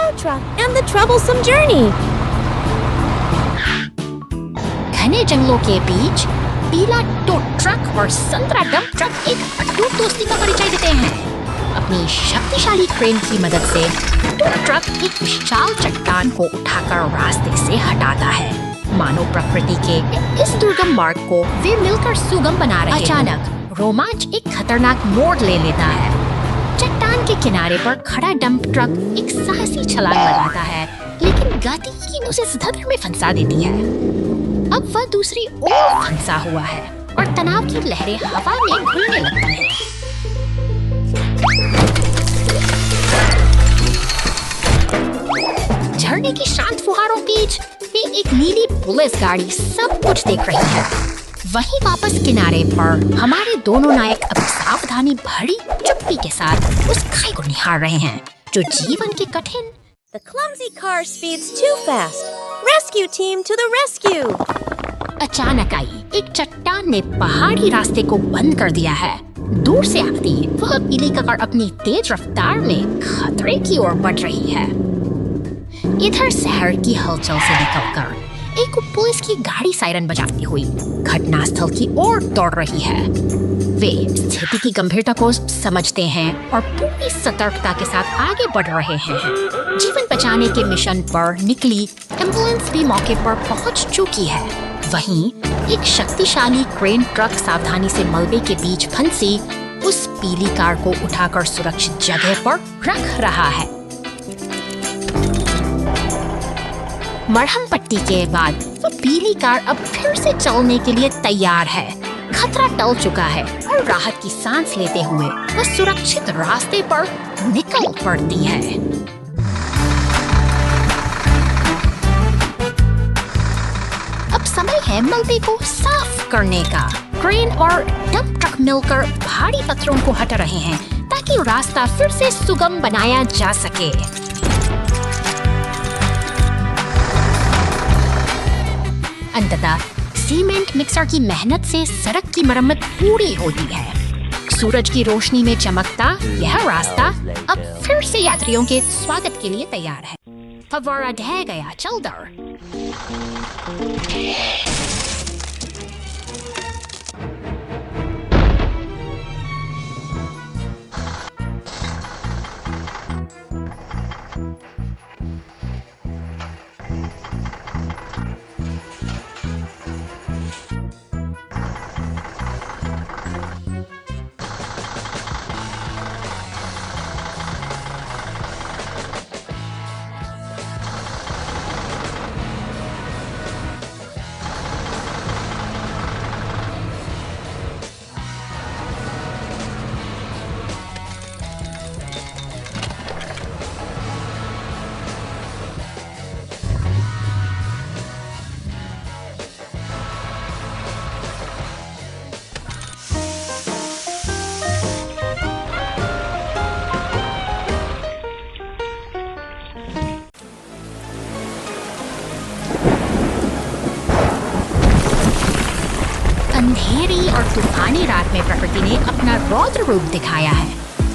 plow truck and the troublesome journey. घने जंगलों के बीच पीला टो ट्रक और संतरा डंप ट्रक एक अटूट दोस्ती का परिचय देते हैं। अपनी शक्तिशाली क्रेन की मदद से टो ट्रक एक विशाल चट्टान को उठाकर रास्ते से हटाता है। मानव प्रकृति के इस दुर्गम मार्ग को वे मिलकर सुगम बना रहे हैं। अचानक रोमांच एक खतरनाक मोड़ ले लेता है। चट्टान के किनारे पर खड़ा डंप ट्रक एक साहसी छलांग लगाता है, लेकिन गति उसे धड़ल्ले में फंसा देती है। अब वह दूसरी ओर फंसा हुआ है और तनाव की लहरें हवा में घुलने लगती हैं। झरने की शांत फुहारों बीच एक नीली पुलिस गाड़ी सब कुछ देख रही है। वहीं वापस किनारे पर हमारे दोनों नायक अब सावधानी भरी चुप्पी के साथ उस खाई को निहार रहे हैं जो जीवन के कठिन। The clumsy car speeds too fast. Rescue team to the rescue. अचानक आई एक चट्टान ने पहाड़ी रास्ते को बंद कर दिया है। दूर से आती वह पीली कार अपनी तेज रफ्तार में खतरे की ओर बढ़ रही है। इधर शहर की हलचल से निकलकर एक पुलिस की गाड़ी सायरन बजाती हुई घटनास्थल की ओर दौड़ रही है। वे स्थिति की गंभीरता को समझते हैं और पूरी सतर्कता के साथ आगे बढ़ रहे हैं। जीवन बचाने के मिशन पर निकली एम्बुलेंस भी मौके पर पहुंच चुकी है। वहीं एक शक्तिशाली क्रेन ट्रक सावधानी से मलबे के बीच फंसी उस पीली कार को उठाकर सुरक्षित जगह पर रख रहा है। मरहम पट्टी के बाद वो पीली कार अब फिर से चलने के लिए तैयार है। खतरा टल चुका है और राहत की सांस लेते हुए वह सुरक्षित रास्ते पर निकल पड़ती है। अब समय है मलबे को साफ करने का। क्रेन और डंप ट्रक मिलकर भारी पत्थरों को हटा रहे हैं ताकि रास्ता फिर से सुगम बनाया जा सके। अंततः सीमेंट मिक्सर की मेहनत से सड़क की मरम्मत पूरी होती है। सूरज की रोशनी में चमकता यह रास्ता अब फिर से यात्रियों के स्वागत के लिए तैयार है। फव्वारा ढह गया, चल दर। अंधेरी और तूफानी रात में प्रकृति ने अपना रौद्र रूप दिखाया है।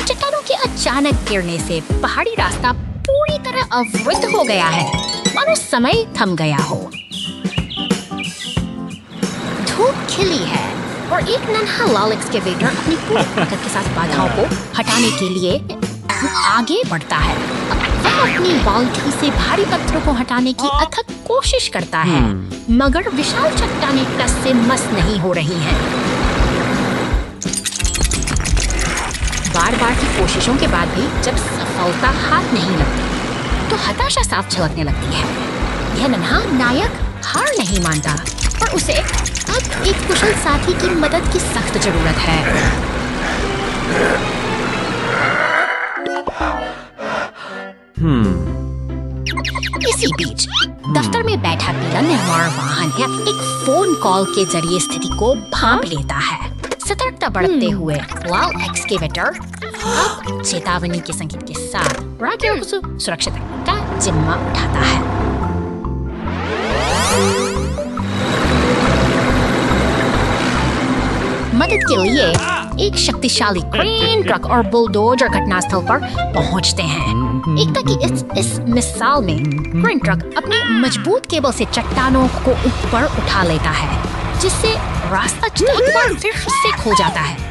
चट्टानों के अचानक गिरने से पहाड़ी रास्ता पूरी तरह अवरुद्ध हो गया है और समय थम गया हो। धूप खिली है और एक नन्हा लाल एक्सकेवेटर अपनी पूरी ताकत के साथ बाधाओं को हटाने के लिए आगे बढ़ता है। वह अपनी बाल्टी से भारी पत्थरों को हटाने की अथक कोशिश करता है, मगर विशाल चट्टानें टस से मस नहीं हो रही हैं। बार-बार की कोशिशों के बाद भी जब सफलता हाथ नहीं लगती, तो हताशा साफ झलकने लगती है। यह नन्हा नायक हार नहीं मानता, पर उसे अब एक कुशल साथी की मदद की सख्त जरूरत है। इसी बीच दफ्तर में बैठा पीला निर्माण वाहन एक फोन कॉल के जरिए स्थिति को भांप लेता है। सतर्कता बढ़ते हुए लाल एक्सकेवेटर अब चेतावनी के संकेत के साथ रागियों को सुरक्षित रखने का जिम्मा उठाता है। मदद के लिए एक शक्तिशाली क्रेन ट्रक और बुलडोजर घटनास्थल पर पहुंचते हैं। एकता की इस मिसाल में क्रेन ट्रक अपनी मजबूत केबल से चट्टानों को ऊपर उठा लेता है, जिससे रास्ता एक बार फिर से खो जाता है।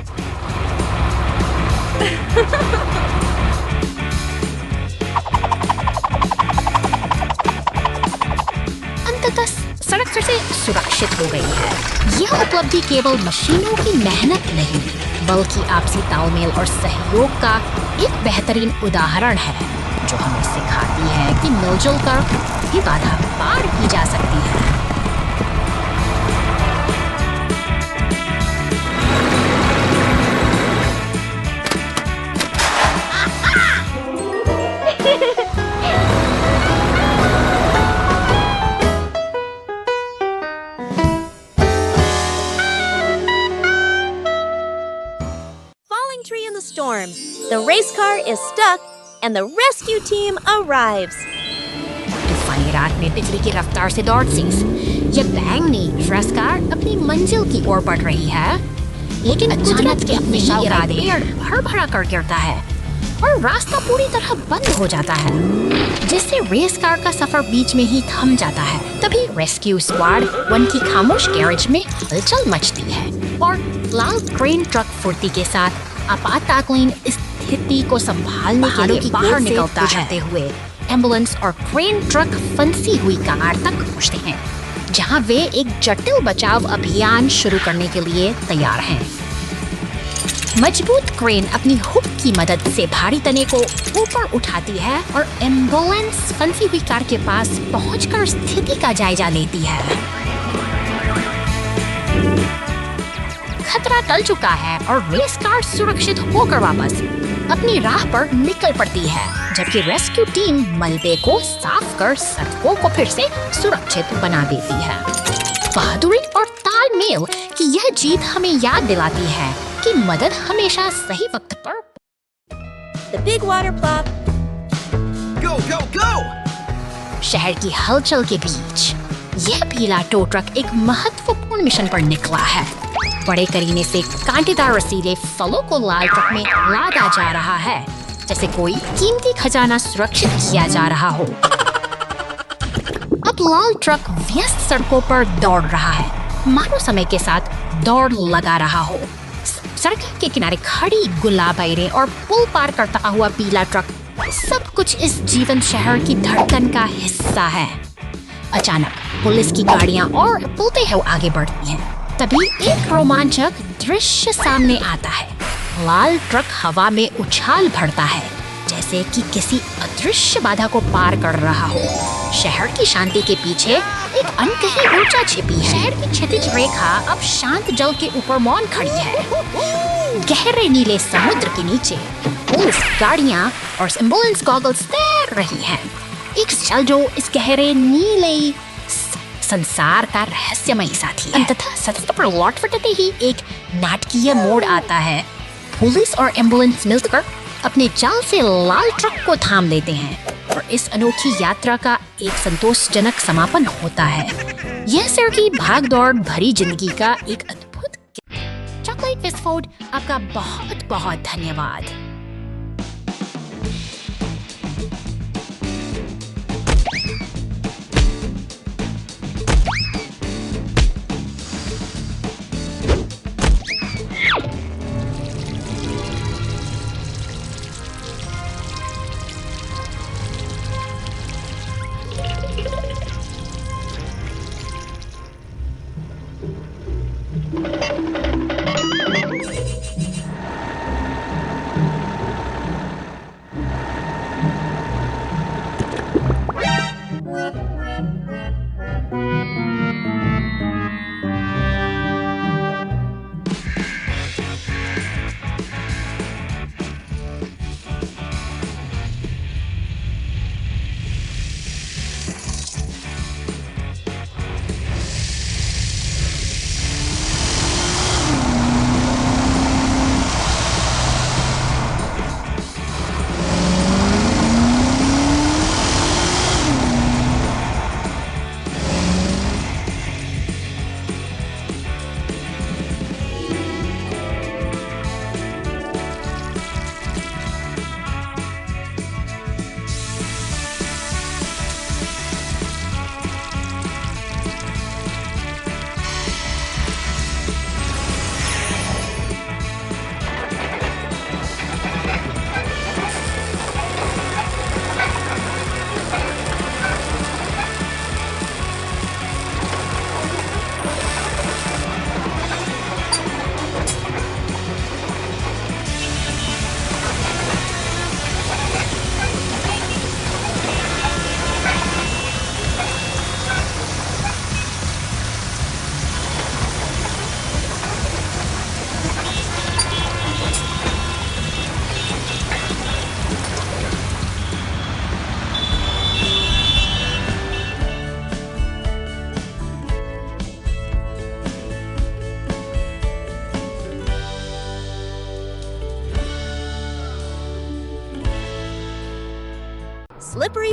अंततः सड़क फिर से सुरक्षित हो गई है। यह उपलब्धि केवल मशीनों की मेहनत नहीं, बल्कि आपसी तालमेल और सहयोग का एक बेहतरीन उदाहरण है, जो हमें सिखाती है कि मिलजुल कर भी बाधा पार की जा सकती है। Falling tree in the storm. The race car is stuck and the rescue team arrives. तूफानी रात में बिजली की रफ्तार से दौड़ती ये बैंगनी रेस कार अपनी मंजिल की ओर बढ़ रही है, लेकिन अचानक के अपने ही इरादे भर भरा कर गिरता है और रास्ता पूरी तरह बंद हो जाता है, जिससे रेस कार का सफर बीच में ही थम जाता है। तभी रेस्क्यू स्क्वाड वन की खामोश गैरेज में हलचल मचती है और लाल क्रेन ट्रक फुर्ती के साथ आपातकालीन स्थिति को संभालने के लिए बाहर निकलता है। हुए एम्बुलेंस और क्रेन ट्रक फंसी हुई कार तक पहुंचते हैं, जहां वे एक जटिल बचाव अभियान शुरू करने के लिए तैयार हैं। मजबूत क्रेन अपनी हुक की मदद से भारी तने को ऊपर उठाती है और एम्बुलेंस फंसी हुई कार के पास पहुंचकर स्थिति का जायजा लेती है। खतरा टल चुका है और रेस कार सुरक्षित होकर वापस अपनी राह पर निकल पड़ती है, जबकि रेस्क्यू टीम मलबे को साफ कर सड़कों को फिर से सुरक्षित बना देती है। बहादुरी और तालमेल की यह जीत हमें याद दिलाती है कि मदद हमेशा सही वक्त पर। The big water plop. Go, go, go! शहर की हलचल के बीच यह पीला टो ट्रक एक महत्वपूर्ण मिशन पर निकला है। बड़े करीने से कांटेदार रसीले फलों को लाल ट्रक में लादा जा रहा है, जैसे कोई कीमती खजाना सुरक्षित किया जा रहा हो। अब लाल ट्रक व्यस्त सड़कों पर दौड़ रहा है, मानो समय के साथ दौड़ लगा रहा हो। सड़क के किनारे खड़ी गुलाबीरें और पुल पार करता हुआ पीला ट्रक, सब कुछ इस जीवंत शहर की धड़कन का हिस्सा है। अचानक पुलिस की गाड़ियां और पुलते हुए आगे बढ़ती हैं। तभी एक रोमांचक दृश्य सामने आता है। लाल ट्रक हवा में उछाल भरता है, जैसे कि किसी अदृश्य बाधा को पार कर रहा हो। शहर की शांति के पीछे एक अनकही ऊर्जा छिपी है। शहर की क्षैतिज रेखा अब शांत जल के ऊपर मौन खड़ी है। गहरे नीले समुद्र के नीचे पुलिस गाड़ियां और एम्बुलेंस गॉगल्स तैर रही हैं। एक शल जो इस गहरे नीले संसार का रहस्यमय साथी है। अंततः सत्य पर लौट फटते ही एक नाटकीय मोड़ आता है। पुलिस और एम्बुलेंस मिलकर अपने जाल से लाल ट्रक को थाम लेते हैं और इस अनोखी यात्रा का एक संतोषजनक समापन होता है। यह सर की भागदौड़ भरी जिंदगी का एक अद्भुत। चॉकलेट बिस्फोट, आपका बहुत बहुत धन्यवाद।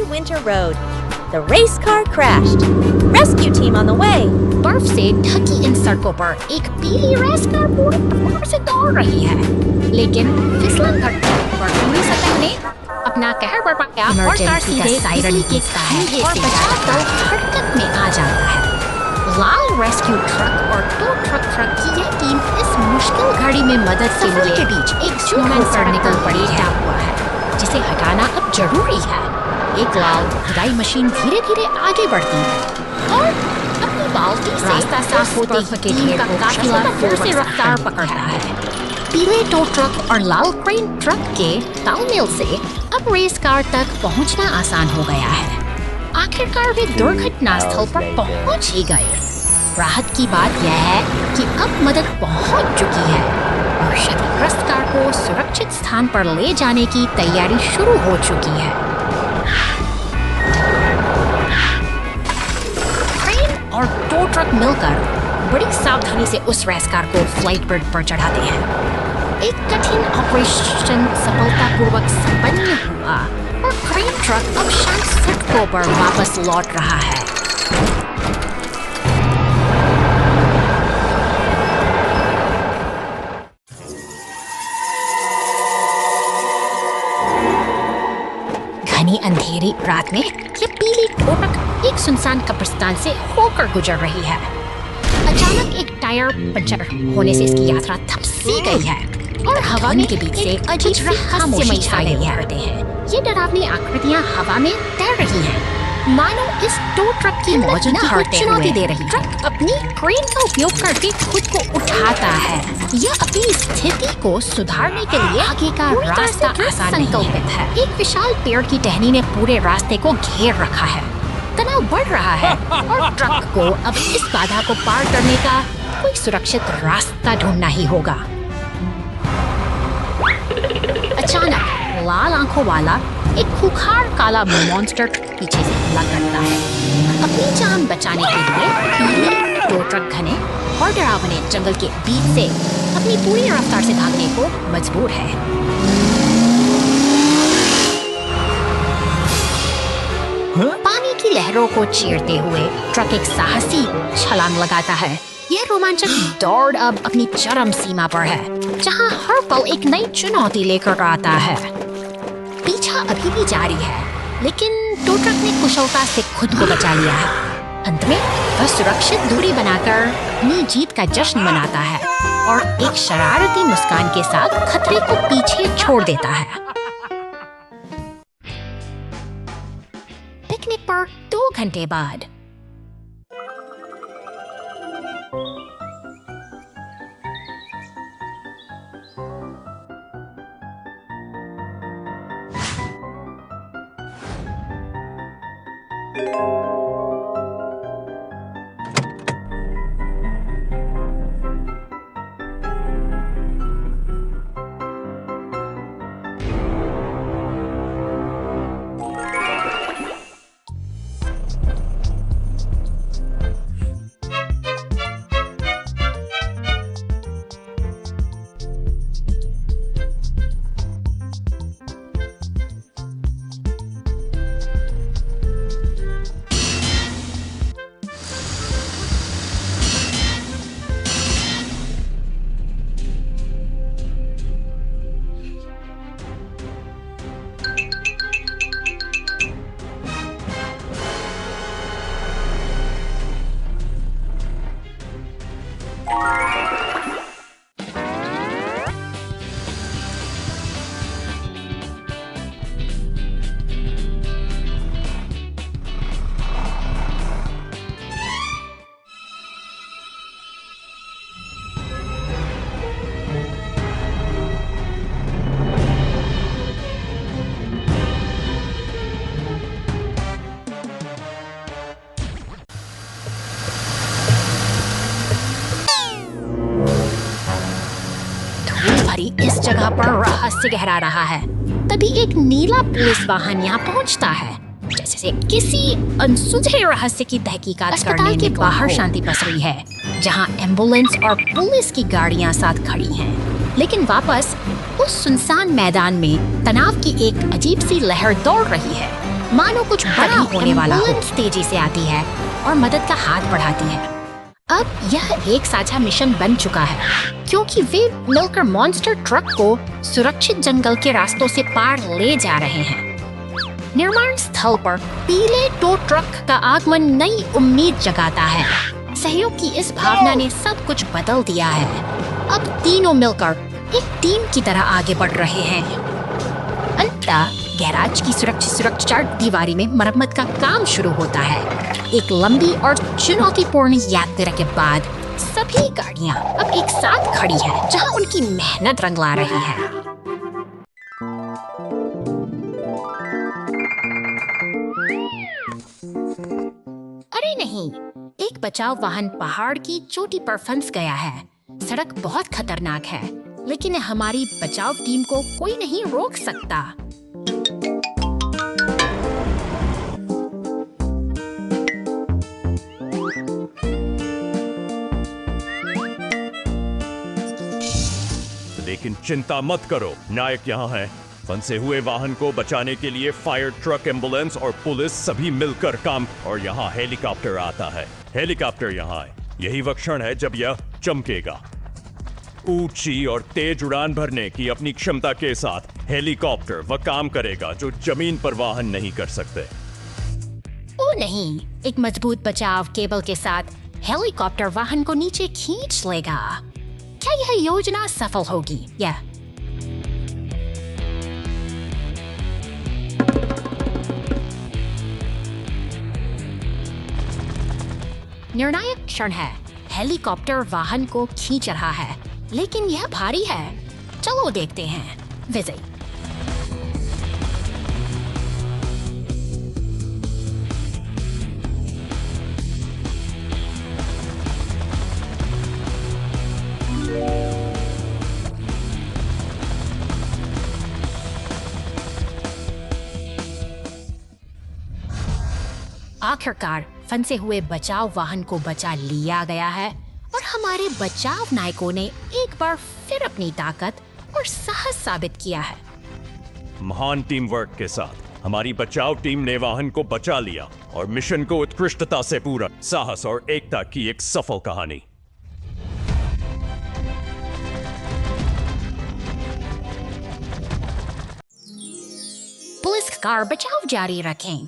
winter road. The race car crashed. Rescue team on the way. बर्फ से ढकी इन सड़कों पर एक पीली रेस कार पूरे जोर से दौड़ रही है, लेकिन फिसलन घटना पर पूरी सतह ने अपना कहर बरपाया और कार सीधे साइरन गीतता है और बचाव दल हरकत में आ जाता है। लाल रेस्क्यू ट्रक और टो ट्रक की यह टीम इस मुश्किल घड़ी में मदद के लिए के बीच एक स्नोमैन पर निकल पड़ी हुआ है, जिसे हटाना अब जरूरी है। एक लाल खुदाई मशीन धीरे धीरे आगे बढ़ती है और अपनी बाल्टी से रास्ता साफ होते ही टीम का काफिला फिर से रफ्तार पकड़ता है। पीले टो ट्रक और लाल क्रेन ट्रक के तालमेल से अब रेस कार तक पहुंचना आसान हो गया है। आखिरकार वे दुर्घटना स्थल पर पहुंच ही गए। राहत की बात यह है कि अब मदद पहुंच चुकी है और क्षतिग्रस्त कार को सुरक्षित स्थान पर ले जाने की तैयारी शुरू हो चुकी है। क्रेन और टो ट्रक मिलकर बड़ी सावधानी से उस रेस कार को फ्लाइट बोर्ड पर चढ़ाते हैं। एक कठिन ऑपरेशन सफलतापूर्वक संपन्न हुआ और क्रेन ट्रक अब शांत सड़कों पर वापस लौट रहा है। घनी अंधेरी रात में ये पीली टो ट्रक एक सुनसान कब्रिस्तान से होकर गुजर रही है। अचानक एक टायर पंचर होने से इसकी यात्रा थम सी गई है और हवा में के बीच से अजीब रहस्यमय छाए रहते हैं। ये डरावनी आकृतियां हवा में तैर रही हैं, मानो इस टो ट्रक की मौजूदगी को चुनौती दे रही है। ट्रक अपनी क्रेन का उपयोग करके खुद को उठाता है। यह अपनी स्थिति को सुधारने के लिए आगे का रास्ता आसान संकल्पित है। एक विशाल पेड़ की टहनी ने पूरे रास्ते को घेर रखा है। तनाव बढ़ रहा है और ट्रक को अब इस बाधा को पार करने का कोई सुरक्षित रास्ता ढूंढना ही होगा। अचानक लाल आंखों वाला एक खूंखार काला मॉन्स्टर पीछे से हमला करता है। अपनी जान बचाने के लिए पीले टो ट्रक घने और डरावने जंगल के बीच से अपनी पूरी रफ्तार से भागने को मजबूर है। पानी की लहरों को चीरते हुए ट्रक एक साहसी छलांग लगाता है। यह रोमांचक दौड़ अब अपनी चरम सीमा पर है, जहां हर पल एक नई चुनौती लेकर आता है। पीछा अभी भी जारी है, लेकिन टो ट्रक ने कुशलता से खुद को बचा लिया है। अंत में वह सुरक्षित दूरी बनाकर अपनी जीत का जश्न मनाता है और एक शरारती मुस्कान के साथ खतरे को पीछे छोड़ देता है। पिकनिक पर 2 घंटे बाद इस जगह पर रहस्य गहरा रहा है। तभी एक नीला पुलिस वाहन यहाँ पहुँचता है, जैसे किसी अनसुलझे रहस्य की तहकीकात करने के बाहर शांति पसरी है, जहाँ एम्बुलेंस और पुलिस की गाड़ियाँ साथ खड़ी हैं। लेकिन वापस उस सुनसान मैदान में तनाव की एक अजीब सी लहर दौड़ रही है। मानो कुछ बड़ा होने वाला हो। तेजी से आती है और मदद का हाथ बढ़ाती है। अब यह एक साझा मिशन बन चुका है, क्योंकि वे मिलकर मॉन्स्टर ट्रक को सुरक्षित जंगल के रास्तों से पार ले जा रहे हैं। निर्माण स्थल पर पीले टो ट्रक का आगमन नई उम्मीद जगाता है। सहयोग की इस भावना ने सब कुछ बदल दिया है। अब तीनों मिलकर एक टीम की तरह आगे बढ़ रहे हैं। अंततः गैराज की सुरक्षा दीवारी में मरम्मत का काम शुरू होता है। एक लंबी और चुनौतीपूर्ण यात्रा के बाद सभी गाड़ियां अब एक साथ खड़ी हैं, जहां उनकी मेहनत रंग ला रही है। अरे नहीं, एक बचाव वाहन पहाड़ की चोटी पर फंस गया है। सड़क बहुत खतरनाक है, लेकिन हमारी बचाव टीम को कोई नहीं रोक सकता। लेकिन चिंता मत करो, नायक यहाँ है। फंसे हुए वाहन को बचाने के लिए फायर ट्रक, एम्बुलेंस और पुलिस सभी मिलकर काम। और यहाँ हेलीकॉप्टर आता है। हेलीकॉप्टर यहाँ है, यही वह क्षण है जब यह चमकेगा। ऊंची और तेज उड़ान भरने की अपनी क्षमता के साथ हेलीकॉप्टर वह काम करेगा जो जमीन पर वाहन नहीं कर सकते। ओ नहीं, एक मजबूत बचाव केबल के साथ हेलीकॉप्टर वाहन को नीचे खींच लेगा। क्या यह योजना सफल होगी? या निर्णायक क्षण है। हेलीकॉप्टर वाहन को खींच रहा है, लेकिन यह भारी है। चलो देखते हैं। विजय आखिरकार फंसे हुए बचाव वाहन को बचा लिया गया है और हमारे बचाव नायकों ने एक बार फिर अपनी ताकत और साहस साबित किया है। महान टीम वर्क के साथ हमारी बचाव टीम ने वाहन को बचा लिया और मिशन को उत्कृष्टता से पूरा। साहस और एकता की एक सफल कहानी। पुलिस कार बचाव जारी रखें।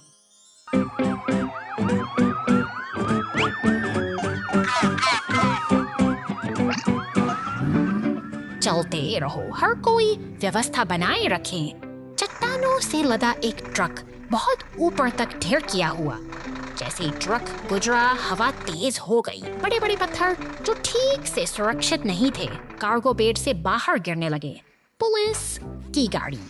चलते रहो, हर कोई व्यवस्था बनाए रखें। चट्टानों से लदा एक ट्रक बहुत ऊपर तक ढेर किया हुआ। जैसे ही ट्रक गुजरा, हवा तेज हो गई। बड़े बड़े पत्थर जो ठीक से सुरक्षित नहीं थे कार्गो बेड से बाहर गिरने लगे। पुलिस की गाड़ी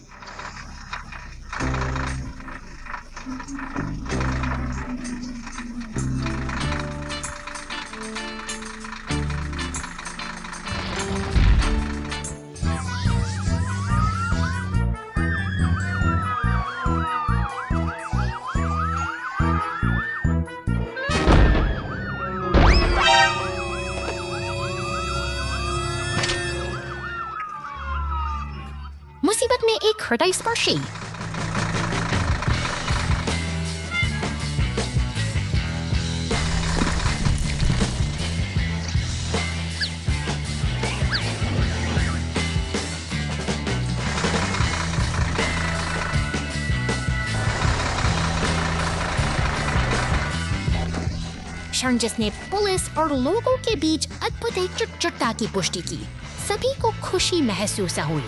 मुसीबत में एक हृदय स्पर्शी। क्षण जिसने पुलिस और लोगों के बीच अद्भुत एकजुटता की पुष्टि की। सभी को खुशी महसूस हुई।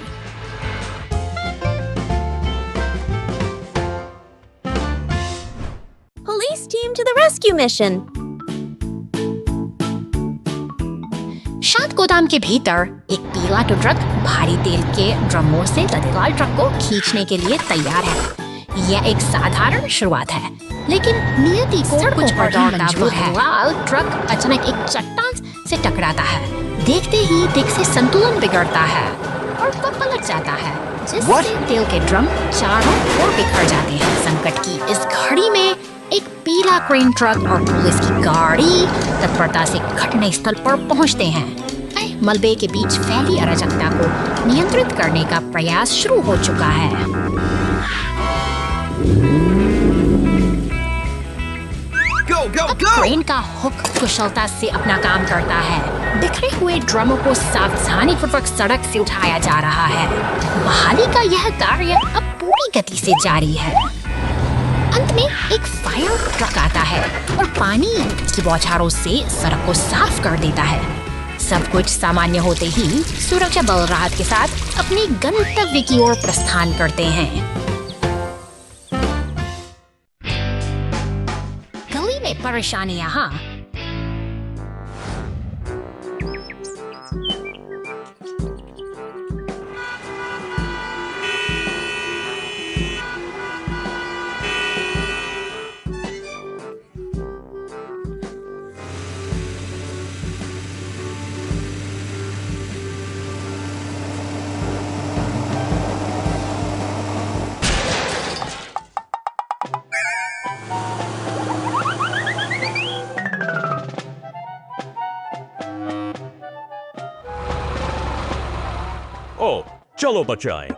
Police team to the rescue mission. शांत गोदाम के भीतर एक पीला टो ट्रक भारी तेल के ड्रमों से लदे लाल ट्रक को खींचने के लिए तैयार है। यह एक साधारण शुरुआत है, लेकिन नियति को कुछ और मंजूर है। लाल ट्रक अचानक एक चट्टान से टकराता है। देखते ही देख से संतुलन बिगड़ता है और वह पलट जाता है, जिससे तेल के ड्रम चारों ओर बिखर जाते हैं। संकट की इस घड़ी में एक पीला क्रेन ट्रक और पुलिस की गाड़ी तत्परता से घटनास्थल पर पहुंचते हैं। मलबे के बीच फैली अराजकता को नियंत्रित करने का प्रयास शुरू हो चुका है। go, अब go! क्रेन का हुक कुशलता से अपना काम करता है। बिखरे हुए ड्रमों को सावधानी पूर्वक सड़क से उठाया जा रहा है। बहाली का यह कार्य अब पूरी गति से जारी है। अंत में एक फायर ट्रक आता है और पानी की बौछारों से सड़क को साफ कर देता है। सब कुछ सामान्य होते ही सुरक्षा बल राहत के साथ अपने गंतव्य की ओर प्रस्थान करते हैं। गली में परेशानी यहाँ। ओ, चलो बचाएं।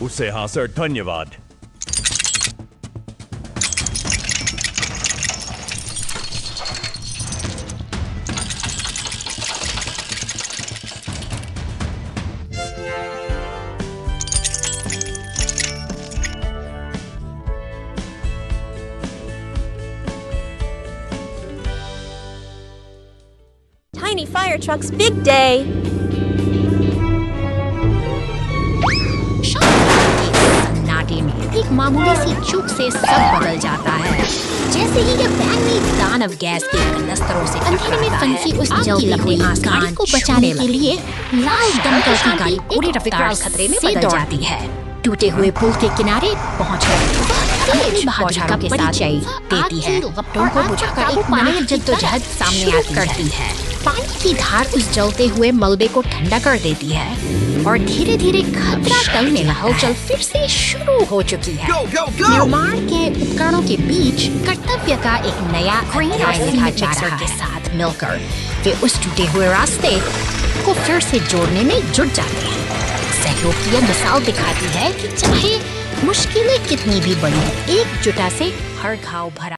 उसे हाँ सर, धन्यवाद। Tiny fire truck's big day. सन्नाटे में एक मामूली सी चूक से सब बदल जाता है। जैसे ही ये बैंगनी दानव गैस के कनस्तरों से अंधेरे में फंसी उस जलती हुई गाड़ी को बचाने के लिए लाल दमकल की गाड़ी पूरी रफ्तार खतरे में बदल जाती है। टूटे हुए पुल के किनारे पहुंचकर तेज बहादुरी का परिचय देती है। लपटों को बुझाकर एक नई जद्दोजहद सामने करती है। पानी की धार उस जलते हुए मलबे को ठंडा कर देती है और धीरे धीरे खतरा टलने लगा। हलचल फिर से शुरू हो चुकी है। Go, go, go! निर्माण के उपकरणों के बीच कर्तव्य का एक नया ढांचा के साथ मिलकर वे उस टूटे हुए रास्ते को फिर से जोड़ने में जुट जाते हैं। सहयोग की यह मिसाल दिखाती है कि चाहे मुश्किलें कितनी भी बड़ी हैं, एकजुटता से हर घाव भरा।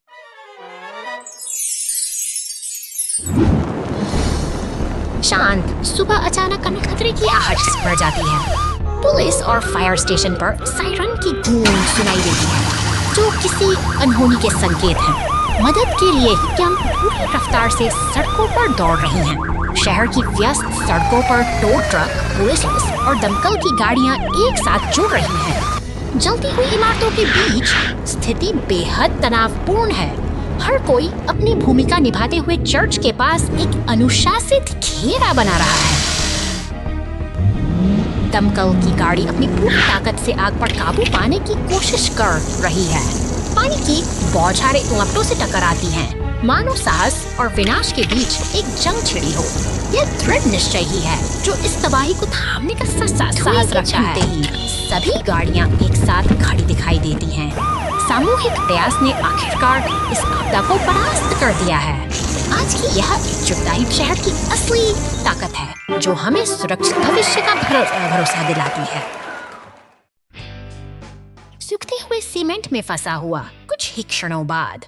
शांत सुबह अचानक खतरे की आहट बढ़ जाती है। पुलिस और फायर स्टेशन पर सायरन की गूंज सुनाई देती है, जो किसी अनहोनी के संकेत हैं। मदद के लिए हम पूरी रफ्तार से सड़कों पर दौड़ रही हैं। शहर की व्यस्त सड़कों पर टो ट्रक, पुलिस और दमकल की गाड़ियां एक साथ जुड़ रही हैं। जलती हुई इमारतों के बीच स्थिति बेहद तनावपूर्ण है। हर कोई अपनी भूमिका निभाते हुए चर्च के पास एक अनुशासित घेरा बना रहा है। दमकल की गाड़ी अपनी पूरी ताकत से आग पर काबू पाने की कोशिश कर रही है। पानी की बौछारें लपटों से टकराती हैं, मानो साहस और विनाश के बीच एक जंग छिड़ी हो। यह दृढ़ निश्चय ही है जो इस तबाही को थामने का साहस रखता है। सभी गाड़ियां एक साथ खड़ी दिखाई देती हैं। सामूहिक प्रयास ने आखिरकार इस आपदा को परास्त कर दिया है। आज की यह एकजुटता ही शहर की असली ताकत है, जो हमें सुरक्षित भविष्य का भरोसा दिलाती है। सूखते हुए सीमेंट में फंसा हुआ कुछ ही क्षणों बाद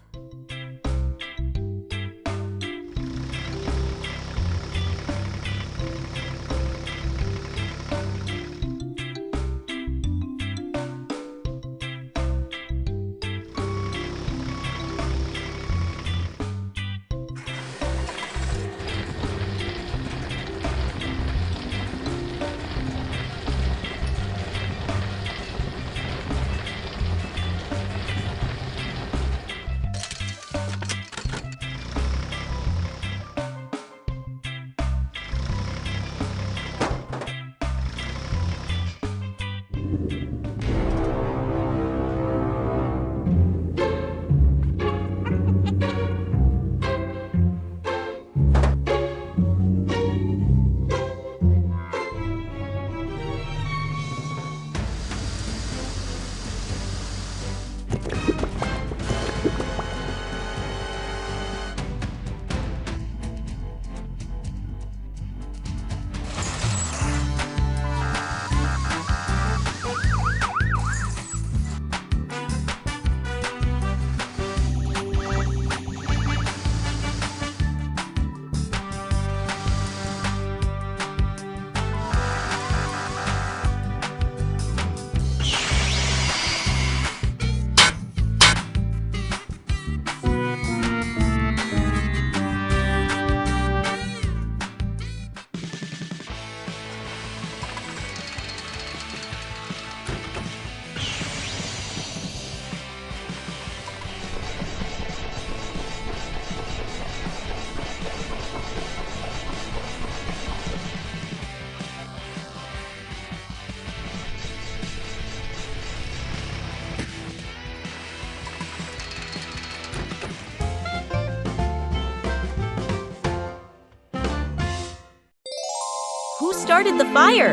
Who started the fire?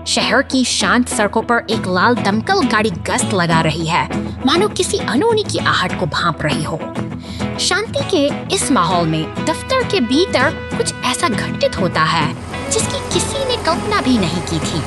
शहर की शांत सड़कों पर एक लाल दमकल गाड़ी गश्त लगा रही है, मानो किसी अनहोनी की आहट को भांप रही हो। शांति के इस माहौल में दफ्तर के भीतर कुछ ऐसा घटित होता है जिसकी किसी ने कल्पना भी नहीं की थी।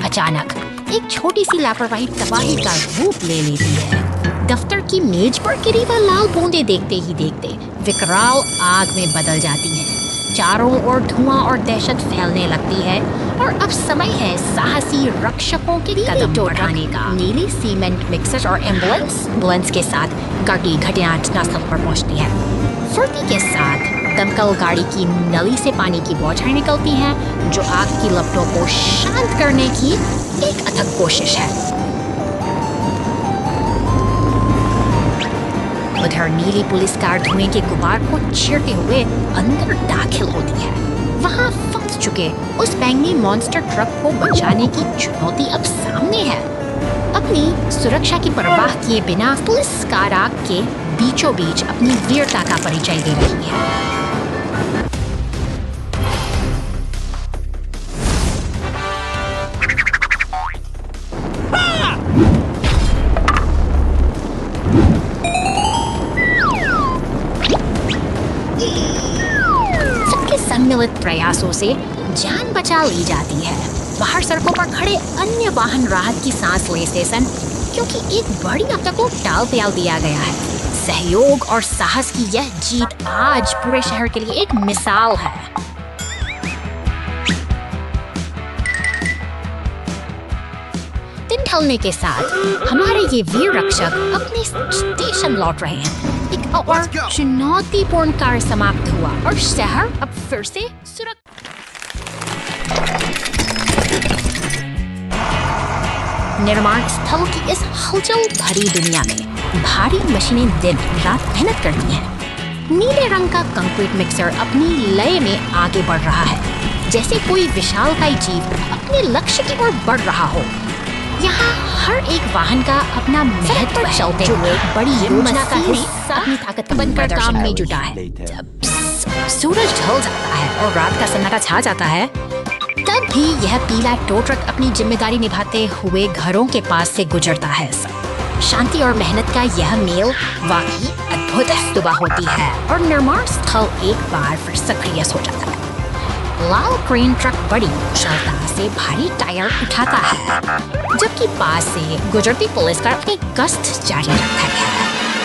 अचानक एक छोटी सी लापरवाही तबाही का रूप ले लेती है। दफ्तर की मेज पर गिरी वह लाल बूंदे देखते ही देखते विकराल आग में बदल जाती हैं। चारों ओर धुआं और दहशत फैलने लगती है और अब समय है साहसी रक्षकों के कदम बढ़ाने का। नीली सीमेंट मिक्सर और एम्बुलेंस के साथ गाड़ी घटनास्थल पर पहुंचती है। फुर्ती के साथ दमकल गाड़ी की नली से पानी की बौछारें निकलती हैं, जो आग की लपटों को शांत करने की एक अथक कोशिश है। उधर नीली पुलिस कार धुएं के गुबार को चीरते हुए अंदर दाखिल होती है। वहां फंस चुके उस बैंगनी मॉन्स्टर ट्रक को बचाने की चुनौती अब सामने है। अपनी सुरक्षा की परवाह किए बिना पुलिस कार आग के बीचों बीच अपनी वीरता का परिचय दे रही है। सम्मिलित प्रयासों से जान बचा ली जाती है। बाहर सड़कों पर खड़े अन्य वाहन राहत की सांस लेते सन, क्योंकि एक बड़ी आपदा को टाल दिया गया है। सहयोग और साहस की यह जीत आज पूरे शहर के लिए एक मिसाल है। दिन ढलने के साथ हमारे ये वीर रक्षक अपने स्टेशन लौट रहे हैं। एक और चुनौतीपूर्ण कार्य समाप्त हुआ और शहर अब फिर से निर्माण स्थल की इस हलचल भरी दुनिया में भारी मशीनें दिन रात मेहनत करती हैं। नीले रंग का कंक्रीट मिक्सर अपनी लय में आगे बढ़ रहा है, जैसे कोई विशालकाय जीव अपने लक्ष्य की ओर बढ़ रहा हो। यहाँ हर एक वाहन का अपना महत्व चलते हुए बड़ी योजना का हिस्सा अपनी ताकत बनकर काम में जुटा है। जब सूरज ढल जाता है और रात का सन्नाटा छा जाता है, तब भी यह पीला टो ट्रक अपनी जिम्मेदारी निभाते हुए घरों के पास से गुजरता है। शांति और मेहनत का यह मेल वाकई अद्भुत सुबह होती है और निर्माण स्थल एक बार फिर सक्रिय हो जाता है। लाल क्रेन ट्रक बड़ी कुशलता से भारी टायर उठाता है, जबकि पास से गुजरती पुलिस कार अपनी गश्त जारी रखता है।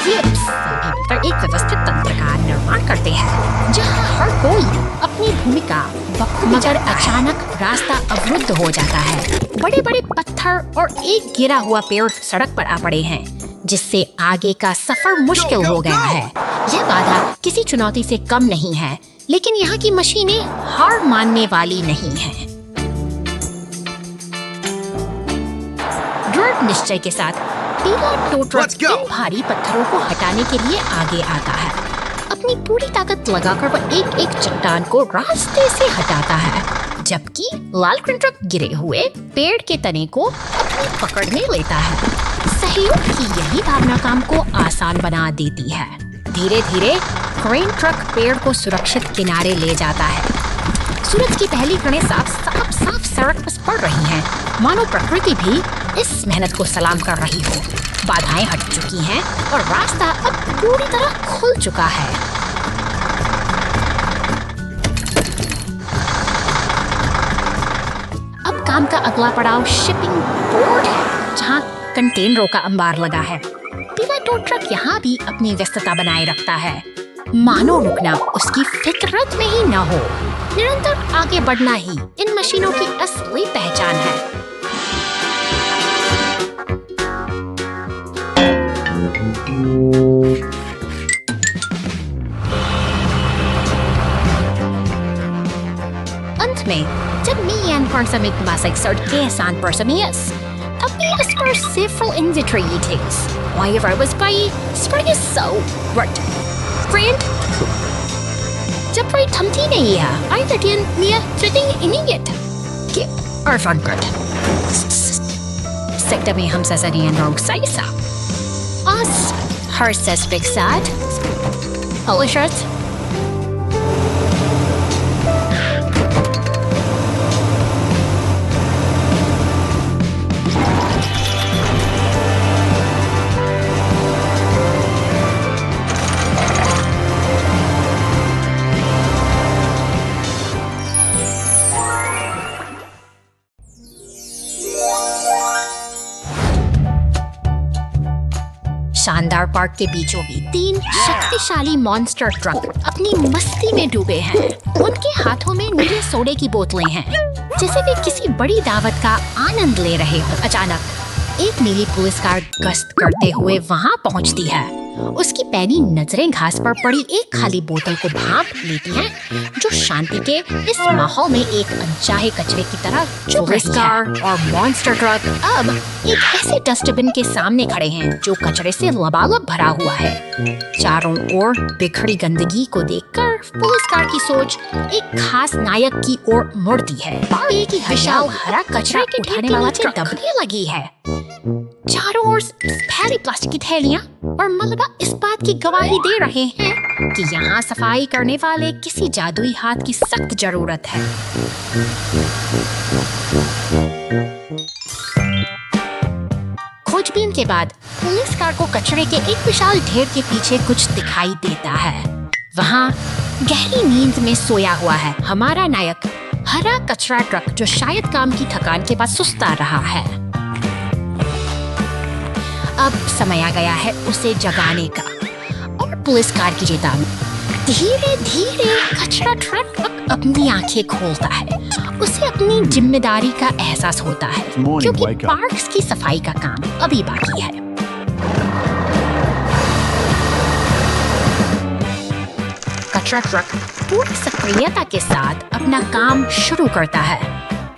ये सभी मिलकर एक व्यवस्थित तंत्र का निर्माण करते हैं, जहां हर कोई अपनी भूमिका मगर अचानक रास्ता अवरुद्ध हो जाता है। बड़े बड़े पत्थर और एक गिरा हुआ पेड़ सड़क पर आ पड़े हैं, जिससे आगे का सफर मुश्किल हो गया है। यह बाधा किसी चुनौती से कम नहीं है, लेकिन यहाँ की मशीनें हार मानने वाली नहीं हैं। दृढ़ निश्चय के साथ पीला टो ट्रक इन भारी पत्थरों को हटाने के लिए आगे आता है। अपनी पूरी ताकत लगाकर वह एक एक चट्टान को रास्ते से हटाता है, जबकि लाल क्रेन ट्रक गिरे हुए पेड़ के तने को अपनी पकड़ में लेता है। सहयोग की यही भावना काम को आसान बना देती है। धीरे धीरे क्रेन ट्रक पेड़ को सुरक्षित किनारे ले जाता है। सूरज की पहली किरणें साफ सड़क पर पड़ रही हैं, मानो प्रकृति भी इस मेहनत को सलाम कर रही हो। बाधाएं हट चुकी हैं और रास्ता अब पूरी तरह खुल चुका है। अब काम का अगला पड़ाव शिपिंग पोर्ट है, जहां कंटेनरों का अंबार लगा है। पीला टो ट्रक यहाँ भी अपनी व्यस्तता बनाए रखता है, मानो रुकना उसकी फितरत में ही न हो। निरंतर आगे बढ़ना ही इन मशीनों की असली पहचान है। अंत में, जब Mian Parsamit Masig Sardke San Parsamias, Tapias per several invitators. Wherever I was by, spring is so right. Friend, जब कोई थमती नहीं है, आई तटियन मिया ट्रेडिंग इनियट के अर्फन कर। सेक्टर में हम ससरियन रोग साइसा Horses Bigstad. Polo shirts. शानदार पार्क के बीचों बीच 3 शक्तिशाली मॉन्स्टर ट्रक अपनी मस्ती में डूबे हैं। उनके हाथों में नीले सोडे की बोतलें हैं, जैसे वे किसी बड़ी दावत का आनंद ले रहे हो। अचानक एक नीली पुलिस कार गश्त करते हुए वहां पहुंचती है। उसकी पैनी नजरें घास पर पड़ी एक खाली बोतल को भांप लेती हैं, जो शांति के इस माहौल में एक अनचाहे कचरे की तरह चुभ रही है। कार और मॉन्स्टर ट्रक अब एक ऐसे डस्टबिन के सामने खड़े हैं जो कचरे से लबालब भरा हुआ है। चारों ओर बिखरी गंदगी को देखकर पुलिस कार की सोच एक खास नायक की ओर मुड़ती है। एक ही विशाल हरा कचरा उठाने वाला ट्रक दबने लगी है। चारों ओर फैली प्लास्टिक की थैलियां और मलबा इस बात की गवाही दे रहे हैं कि यहाँ सफाई करने वाले किसी जादुई हाथ की सख्त जरूरत है। खोजबीन के बाद पुलिस कार को कचरे के एक विशाल ढेर के पीछे कुछ दिखाई देता है। वहाँ गहरी नींद में सोया हुआ है हमारा नायक, हरा कचरा ट्रक, जो शायद काम की थकान के बाद सुस्ता रहा है। अब समय आ गया है उसे जगाने का और पुलिस कार की चेतावनी। धीरे धीरे कचरा ट्रक अपनी आंखें खोलता है। उसे अपनी जिम्मेदारी का एहसास होता है, क्योंकि पार्क्स की सफाई का काम अभी बाकी है। कचरा ट्रक पूरी सक्रियता के साथ अपना काम शुरू करता है।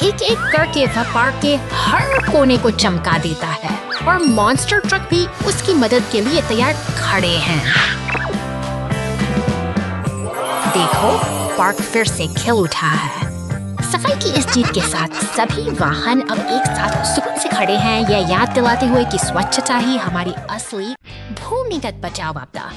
एक एक करके वह पार्क के हर कोने को चमका देता है और मॉन्स्टर ट्रक भी उसकी मदद के लिए तैयार खड़े हैं। देखो, पार्क फिर से खिल उठा है। सफाई की इस जीत के साथ सभी वाहन अब एक साथ सुकून से खड़े हैं, यह याद दिलाते हुए कि स्वच्छता ही हमारी असली भूमिगत बचाव आपदा।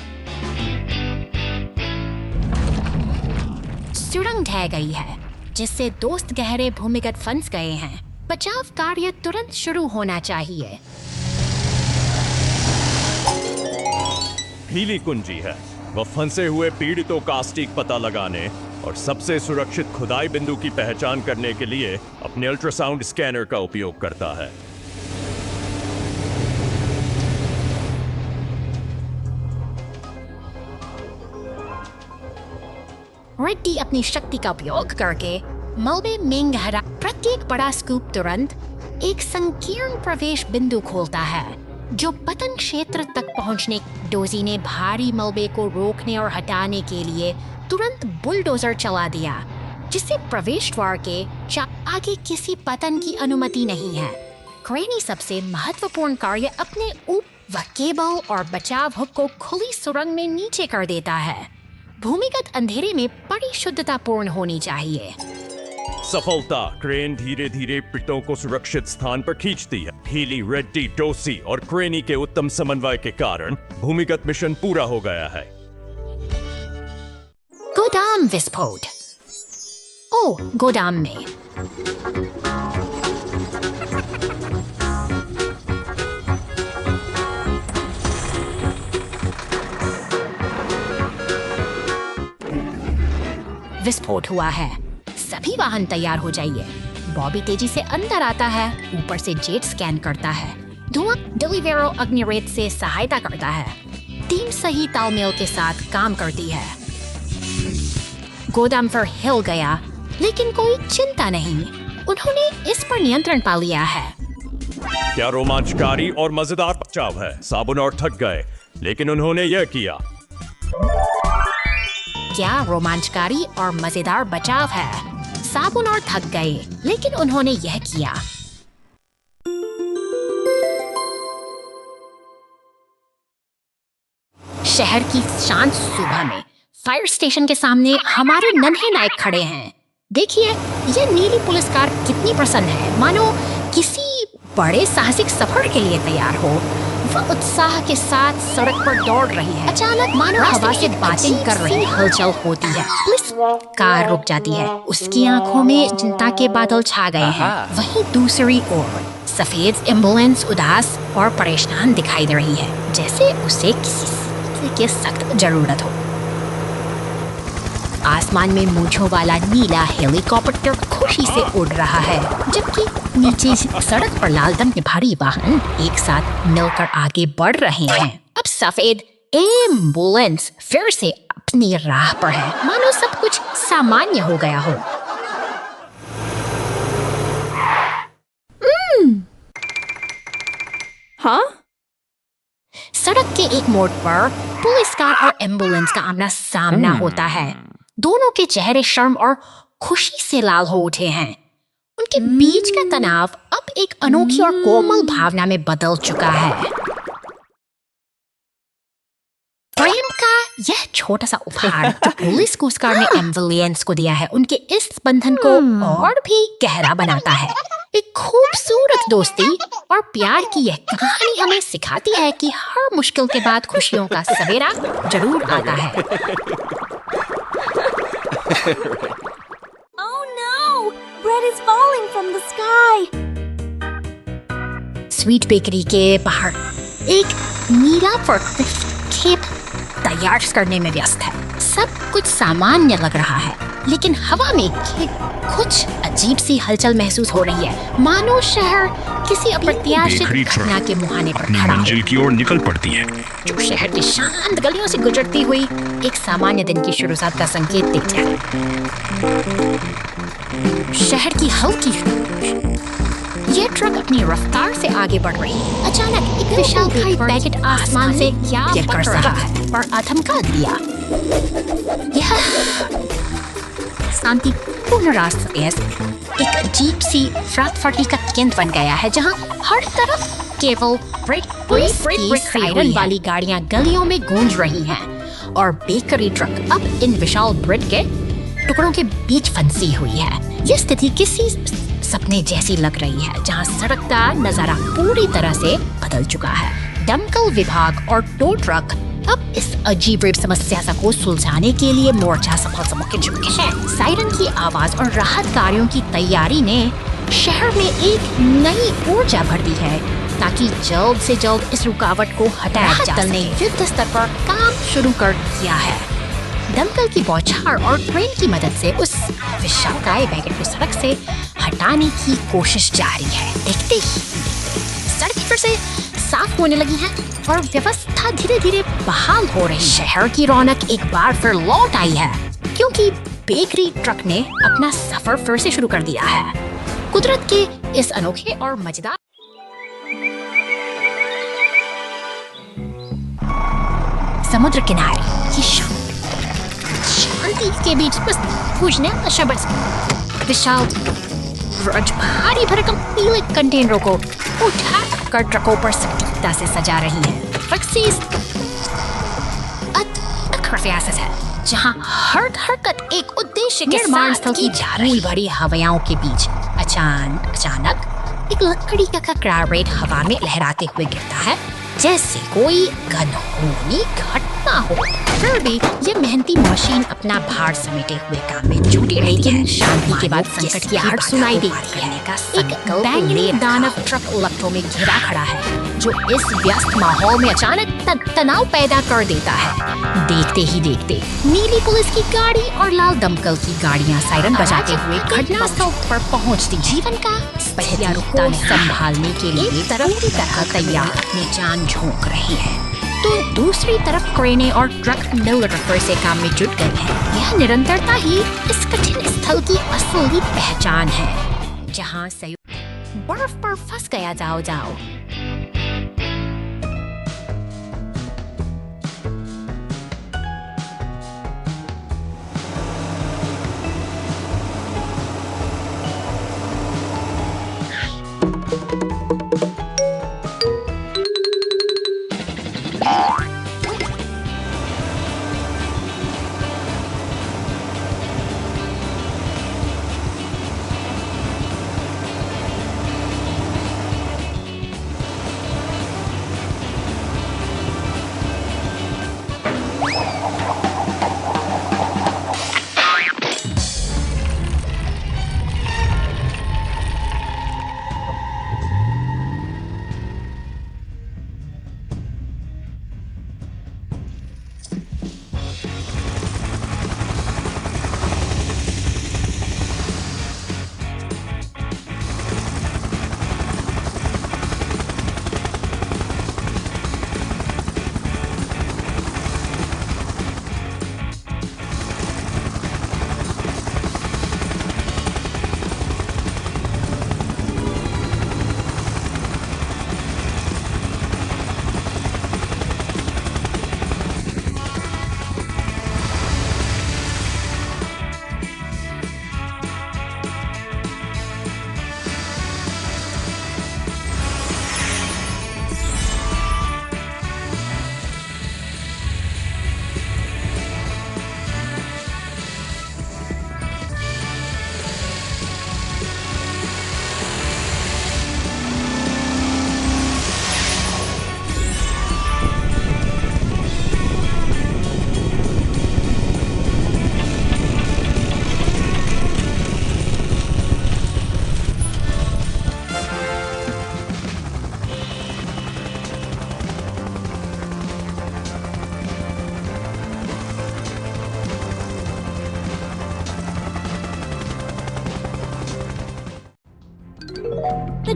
सुरंग ढह गई है, जिससे दोस्त गहरे भूमिगत फंस गए हैं। बचाव कार्य तुरंत शुरू होना चाहिए। पीली कुंजी है। वह फंसे हुए पीड़ितों का सटीक पता लगाने और सबसे सुरक्षित खुदाई बिंदु की पहचान करने के लिए अपने अल्ट्रासाउंड स्कैनर का उपयोग करता है। रेड्डी अपनी शक्ति का उपयोग करके मलबे में गहरा प्रत्येक बड़ा स्कूप तुरंत एक संकीर्ण प्रवेश बिंदु खोलता है, जो पतन क्षेत्र तक पहुंचने। डोजी ने भारी मलबे को रोकने और हटाने के लिए तुरंत बुलडोजर चला दिया, जिससे प्रवेश द्वार के आगे किसी पतन की अनुमति नहीं है। क्रेनी सबसे महत्वपूर्ण कार्य अपने वह केबल और बचाव हुक को खुली सुरंग में नीचे कर देता है। भूमिगत अंधेरे में बड़ी शुद्धता पूर्ण होनी चाहिए। सफलता। क्रेन धीरे धीरे पीड़ितों को सुरक्षित स्थान पर खींचती है। हीली, रेड्डी, डोसी और क्रेनी के उत्तम समन्वय के कारण भूमिगत मिशन पूरा हो गया है। गोदाम विस्फोट। गोदाम में विस्फोट हुआ है। सभी वाहन तैयार हो जाइए। बॉबी तेजी से अंदर आता है, ऊपर से जेट स्कैन करता है। धुआं डिलीवेरो अग्निरेट से सहायता करता है। टीम सही तालमेल के साथ काम करती है। गोदाम पर हिल गया, लेकिन कोई चिंता नहीं, उन्होंने इस पर नियंत्रण पा लिया है। क्या रोमांचकारी और मजेदार बचाव है। साबुन और थक गए, लेकिन उन्होंने यह किया। क्या रोमांचकारी और मजेदार बचाव है। साबुन और थक गए, लेकिन उन्होंने यह किया। शहर की शांत सुबह में फायर स्टेशन के सामने हमारे नन्हे नायक खड़े हैं। देखिए, ये नीली पुलिस कार कितनी प्रसन्न है, मानो किसी बड़े साहसिक सफर के लिए तैयार हो। वो उत्साह के साथ सड़क पर दौड़ रही है। अचानक मानो हवा से बातें कर रही हलचल होती है। पुलिस कार रुक जाती है। उसकी आंखों में चिंता के बादल छा गए हैं। वहीं दूसरी ओर सफेद एम्बुलेंस उदास और परेशान दिखाई दे रही है, जैसे उसे किसी की सख्त जरूरत हो। आसमान में मूंछों वाला नीला हेलीकॉप्टर खुशी से उड़ रहा है, जबकि नीचे सड़क पर लाल रंग के भारी वाहन एक साथ मिलकर आगे बढ़ रहे हैं। अब सफेद एम्बुलेंस फिर से अपनी राह पर है, मानो सब कुछ सामान्य हो गया हो। हाँ? सड़क के एक मोड़ पर पुलिस कार और एम्बुलेंस का आमना सामना होता है। दोनों के चेहरे शर्म और खुशी से लाल हो उठे हैं। उनके बीच का तनाव अब एक अनोखी और कोमल भावना में बदल चुका है। प्रेम का यह छोटा सा उपहार जो पुलिस कोस्ट गार्ड ने एम्बुलेंस को दिया है, उनके इस बंधन को और भी गहरा बनाता है। एक खूबसूरत दोस्ती और प्यार की यह कहानी हमें सिखाती है कि हर मुश्किल के बाद खुशियों का सवेरा जरूर आता है। Oh no! Bread is falling from the sky! Sweet bakery के बाहर एक नीला फोर्कलिफ्ट खेप तैयार करने में व्यस्त है। सब कुछ सामान्य लग रहा है, लेकिन हवा में कुछ अजीब सी हलचल महसूस हो रही है, मानो शहर किसी अप्रत्याशित घटना के मुहाने पर अपनी खड़ा मंजिल की ओर निकल पड़ती है। जो शहर की शांत गलियों से गुजरती हुई एक सामान्य दिन की शुरुआत का संकेत देती है। शहर की हल्की ये ट्रक अपनी रफ्तार से आगे बढ़ रही है। अचानक एक विशालकाय पैकेट आसमान से गिरकर रहा है और आधमका दिया। यह शांतिपूर्ण रास्ते एक अजीब सी फटाफटी का केंद्र बन गया है, जहां हर तरफ केवल पुलिस की सायरन वाली गाड़ियां गलियों में गूंज रही हैं और बेकरी ट्रक अब इन विशाल ब्रेड के टुकड़ों के बीच फंसी हुई है। यह स्थिति किसी सपने जैसी लग रही है, जहां सड़क का नजारा पूरी तरह से बदल चुका है। दमकल विभाग और टो ट्रक अब इस अजीब समस्या को सुलझाने के लिए मोर्चा सफल के चुके हैं। सायरन की आवाज और राहत कार्यों की तैयारी ने शहर में एक नई ऊर्जा भर दी है, ताकि जल्द से जल्द इस रुकावट को हटाया जा सके। युद्ध स्तर पर काम शुरू कर दिया है। दमकल की बौछार और ट्रेन की मदद से उस विशालकाय बैगन को सड़क से हटाने की कोशिश जारी है। देखते ही सड़कें फिर से साफ होने लगी हैं और व्यवस्था धीरे धीरे बहाल हो रही है। शहर की रौनक एक बार फिर लौट आई है, क्योंकि बेकरी ट्रक ने अपना सफर फिर से शुरू कर दिया है। कुदरत के इस अनोखे और मजेदार समुद्र किनारे शांति के बीच बस पूछने शब्द विशाल भारी भरकम पीले कंटेनरों को उठा कर ट्रकों पर सटीकता से सजा रही है। प्रयास है, जहां हर हरकत एक उद्देश्य के निर्माण स्थल की धूल भरी हवाओं के बीच अचानक एक लकड़ी का ककड़ारेट हवा में लहराते हुए गिरता है, जैसे कोई अनहोनी घटना हो। फिर भी ये मेहनती मशीन अपना भार समेटे हुए काम में जुटी रही है। शांति के बाद संकट की आहट सुनाई देती है। एक बैंगनी दानव ट्रक उलटों में घिरा खड़ा है, जो इस व्यस्त माहौल में अचानक तनाव पैदा कर देता है। देखते ही देखते नीली पुलिस की गाड़ी और लाल दमकल की गाड़ियां सायरन बजाते हुए घटनास्थल पर पहुंचती। जीवन का पहला रुकता संभालने के लिए पूरी तरह तैयार अपनी जान झोंक रही है, तो दूसरी तरफ क्रेनें और ट्रक मिलकर फिर से काम में जुट गए हैं। यह निरंतरता ही इस कठिन स्थल की असली पहचान है, जहां बर्फ पर फंस गया जाओ।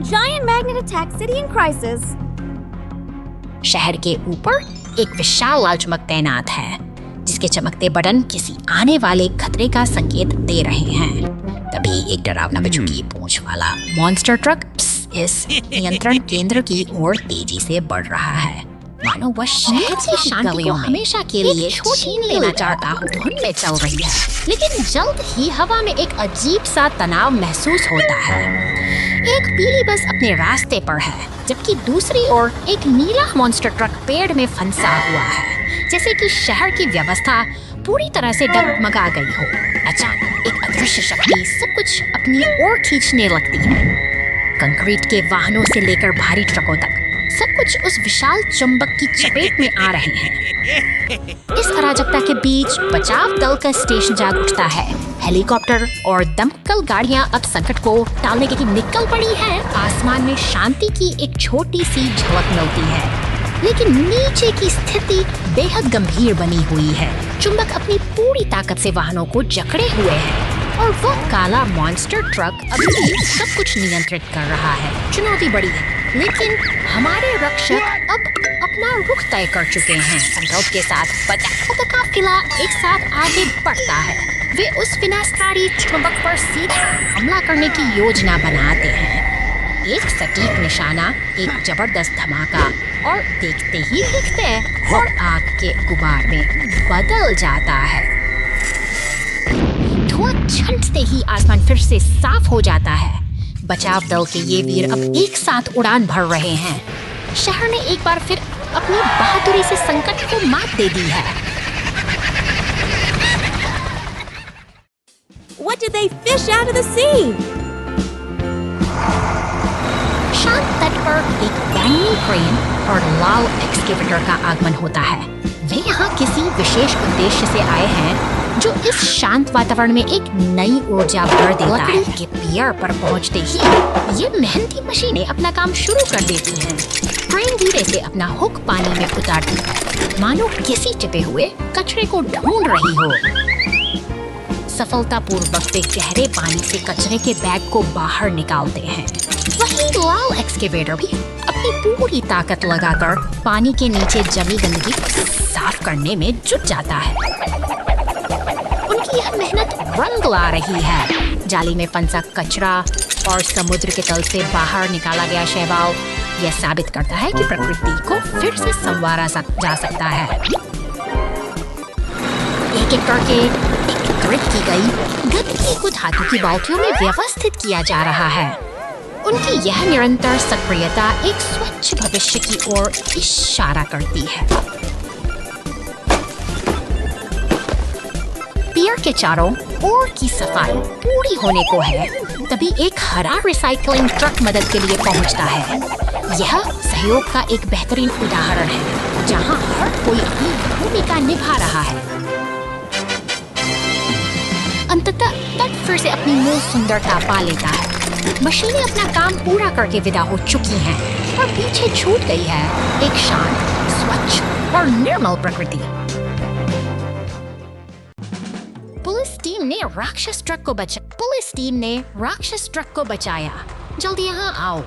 giant magnet attacked city in crisis. शहर के ऊपर एक विशाल लाल चमक तैनात है, जिसके चमकते बटन किसी आने वाले खतरे का संकेत दे रहे हैं। तभी एक डरावना बिच्छू की पूंछ वाला मॉन्स्टर ट्रक इस नियंत्रण केंद्र की ओर तेजी से बढ़ रहा है, मानो वह शहर की शांति को हमेशा के लिए छीन लेना चाहता हो धुन में चल रही है। लेकिन जल्द ही हवा में एक अजीब सा तनाव महसूस होता है। एक पीली बस अपने रास्ते पर है, जबकि दूसरी ओर एक नीला मॉन्स्टर ट्रक पेड़ में फंसा हुआ है, जैसे कि शहर की व्यवस्था पूरी तरह से डगमगा गई हो। अचानक एक अदृश्य शक्ति सब कुछ अपनी ओर खींचने लगती है। कंक्रीट के वाहनों से लेकर भारी ट्रकों तक सब कुछ उस विशाल चुंबक की चपेट में आ रहे हैं। इस अराजकता के बीच बचाव दल का स्टेशन जाग उठता है। हेलीकॉप्टर और दमकल गाड़ियां अब संकट को टालने के लिए निकल पड़ी हैं। आसमान में शांति की एक छोटी सी झलक मिलती है, लेकिन नीचे की स्थिति बेहद गंभीर बनी हुई है। चुंबक अपनी पूरी ताकत से वाहनों को जकड़े हुए है और वो काला मॉन्स्टर ट्रक अभी सब कुछ नियंत्रित कर रहा है। चुनौती बड़ी है, लेकिन हमारे रक्षक अब अपना रुख तय कर चुके हैं। संकल्प के साथ बचाव का काफिला एक साथ आगे बढ़ता है। वे उस विनाशकारी चुंबक पर सीधा हमला करने की योजना बनाते हैं। एक सटीक निशाना, एक जबरदस्त धमाका, और देखते ही दिखते और आग के गुबार में बदल जाता है। धुआं छंटते ही आसमान फिर से साफ हो जाता है। बचाव दल के ये वीर अब एक साथ उड़ान भर रहे हैं। शहर ने एक बार फिर अपनी बहादुरी से संकट को मात दे दी है। What did they fish out of the sea? शांत तट पर एक बैंगनी क्रेन और लाल एक्सकेवेटर का आगमन होता है। वे यहाँ किसी विशेष उद्देश्य से आए हैं, जो इस शांत वातावरण में एक नई ऊर्जा भर देता है। के पियर पर पहुँचते ही ये मेहनती मशीनें अपना काम शुरू कर देती हैं। क्रेन धीरे से अपना हुक पानी में उतारती है, मानो किसी चिपे हुए कचरे को ढूंढ रही हो। सफलतापूर्वक वे गहरे पानी से कचरे के बैग को बाहर निकालते हैं। वहीं लाल एक्सकेवेटर भी अपनी पूरी ताकत लगाकर पानी के नीचे जमी गंदगी साफ करने में जुट जाता है। उनकी यह मेहनत रंग ला रही है। जाली में फंसा कचरा और समुद्र के तल से बाहर निकाला गया शैवाल यह साबित करता है कि प्रकृति को फिर से संवारा जा सकता है। एक एक करके एकत्रित की गई गंदगी को धातु की बाल्टियों में व्यवस्थित किया जा रहा है। उनकी यह निरंतर सक्रियता एक स्वच्छ भविष्य की ओर इशारा करती है। पियर के चारों ओर की सफाई पूरी होने को है, तभी एक हरा रिसाइकलिंग ट्रक मदद के लिए पहुंचता है। यह सहयोग का एक बेहतरीन उदाहरण है, जहां हर कोई अपनी भूमिका निभा रहा है। अंततः तट फिर से अपनी मूल सुंदरता पा लेता है। मशीनें अपना काम पूरा करके विदा हो चुकी हैं और पीछे छूट गई है एक शांत, स्वच्छ और निर्मल प्रकृति। पुलिस टीम ने राक्षस ट्रक को बचाया। जल्दी यहाँ आओ।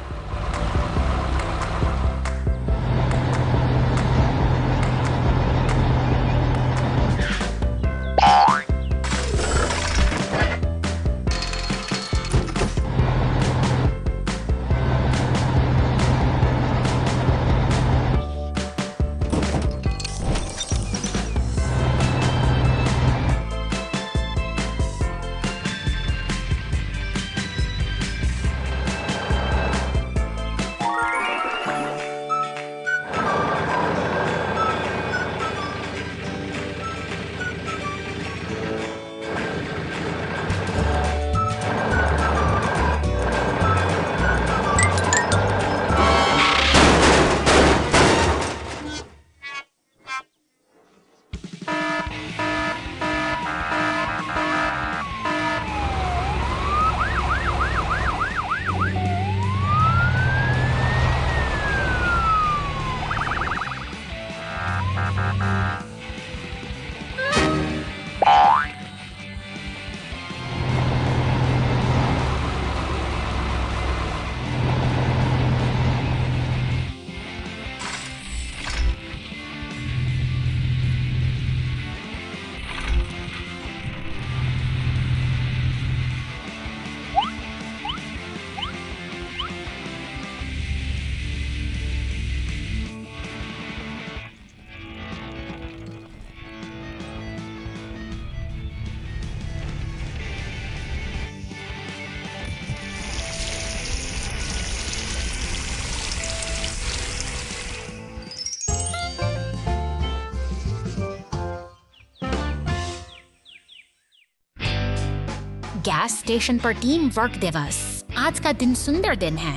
गैस स्टेशन पर टीम वर्क दिवस। आज का दिन सुंदर दिन है।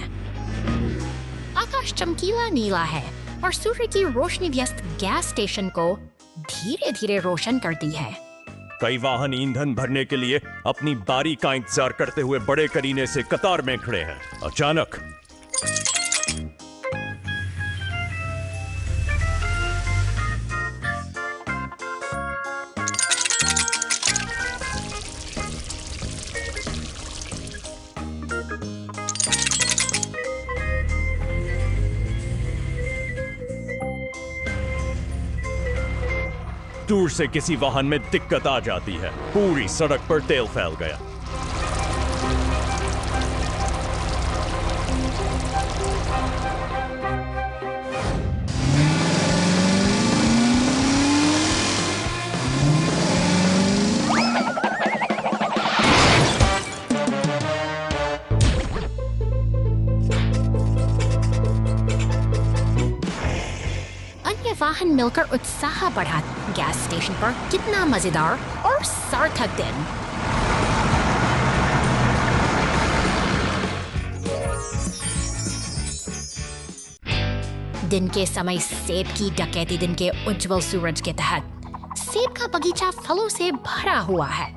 आकाश चमकीला नीला है और सूर्य की रोशनी व्यस्त गैस स्टेशन को धीरे धीरे रोशन करती है। कई वाहन ईंधन भरने के लिए अपनी बारी का इंतजार करते हुए बड़े करीने से कतार में खड़े हैं। अचानक दूर से किसी वाहन में दिक्कत आ जाती है। पूरी सड़क पर तेल फैल गया। वाहन मिलकर उत्साह बढ़ा। गैस स्टेशन पर कितना मजेदार और सार्थक दिन। दिन के समय सेब की डकैती दिन के उज्जवल सूरज के तहत सेब का बगीचा फलों से भरा हुआ है।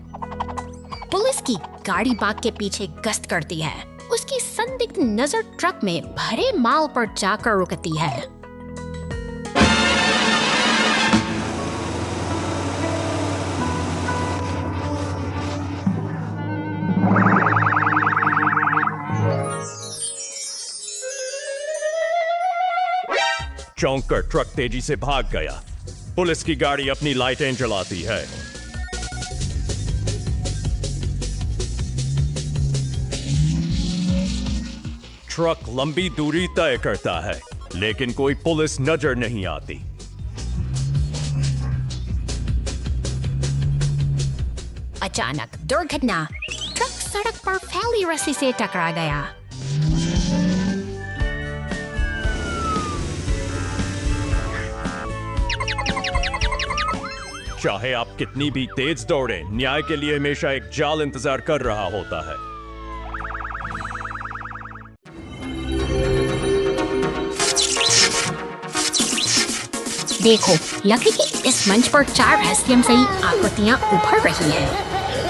पुलिस की गाड़ी बाग के पीछे गश्त करती है। उसकी संदिग्ध नजर ट्रक में भरे माल पर जाकर रुकती है। चौंक कर ट्रक तेजी से भाग गया। पुलिस की गाड़ी अपनी लाइटें जलाती है। ट्रक लंबी दूरी तय करता है, लेकिन कोई पुलिस नजर नहीं आती। अचानक दुर्घटना। ट्रक सड़क पर फैली रस्सी से टकरा गया। चाहे आप कितनी भी तेज दौड़ें, न्याय के लिए हमेशा एक जाल इंतजार कर रहा होता है। देखो, लकड़ी के इस मंच पर 4 रहस्यमयी आकृतियां उभर रही हैं।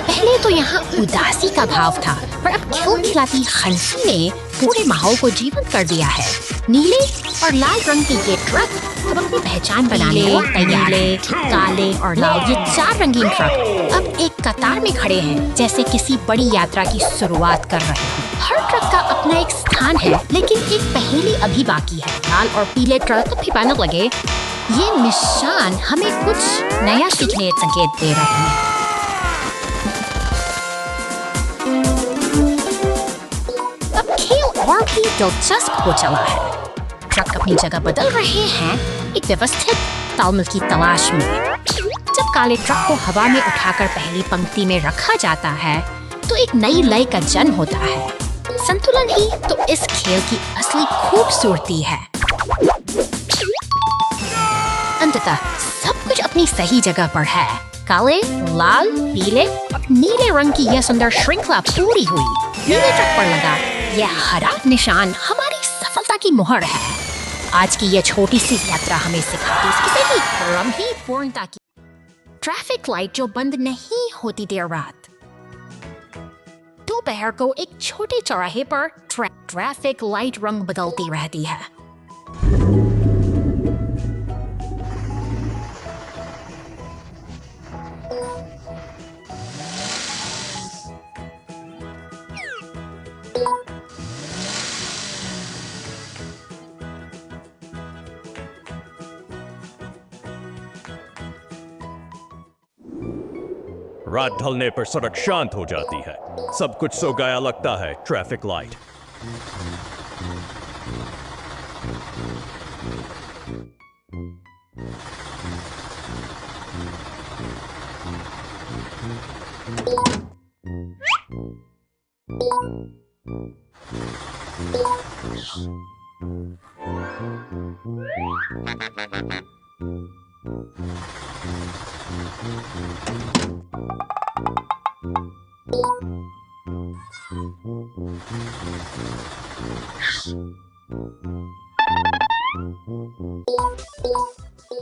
पहले तो यहाँ उदासी का भाव था, पर अब खिलखिलाती हंसी ने पूरे माहौल को जीवंत कर दिया है। नीले और लाल रंग के ये ट्रक अब अपनी पहचान बनाने को तैयार हैं। काले और लाल ये 4 रंगीन ट्रक अब एक कतार में खड़े हैं, जैसे किसी बड़ी यात्रा की शुरुआत कर रहे हैं। हर ट्रक का अपना एक स्थान है, लेकिन एक पहेली अभी बाकी है। लाल और पीले ट्रक तो भयानक लगे। ये निशान हमें कुछ नया सीखने का संकेत दे रहे हैं। अब खेल और भी दिलचस्प हो चला है। ट्रक अपनी जगह बदल रहे हैं, एक व्यवस्थित तालमेल की तलाश में। जब काले ट्रक को हवा में उठाकर पहली पंक्ति में रखा जाता है, तो एक नई लय का जन्म होता है। संतुलन ही तो इस खेल की असली खूबसूरती है। अंततः सब कुछ अपनी सही जगह पर है। काले, लाल, पीले और नीले रंग की यह सुंदर श्रृंखला पूरी हुई। नीले ट्रक पर लगा यह हरा निशान हमारी सफलता की मुहर है। आज की यह छोटी सी यात्रा हमें सिखाती है किसी क्रम ही पूर्णता की। ट्रैफिक लाइट जो बंद नहीं होती देर रात। दोपहर को एक छोटे चौराहे पर ट्रैफिक लाइट रंग बदलती रहती है। रात ढलने पर सड़क शांत हो जाती है। सब कुछ सो गया लगता है। Traffic light.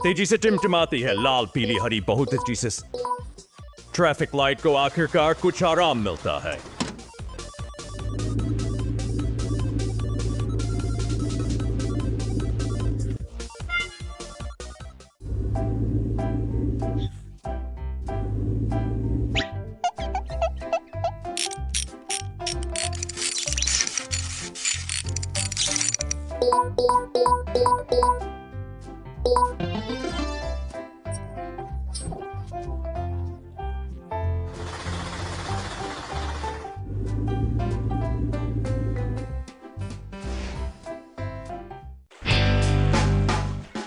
तेजी से टिमटिमाती है लाल पीली हरी बहुत तेजी से। ट्रैफिक लाइट को आखिरकार कुछ आराम मिलता है।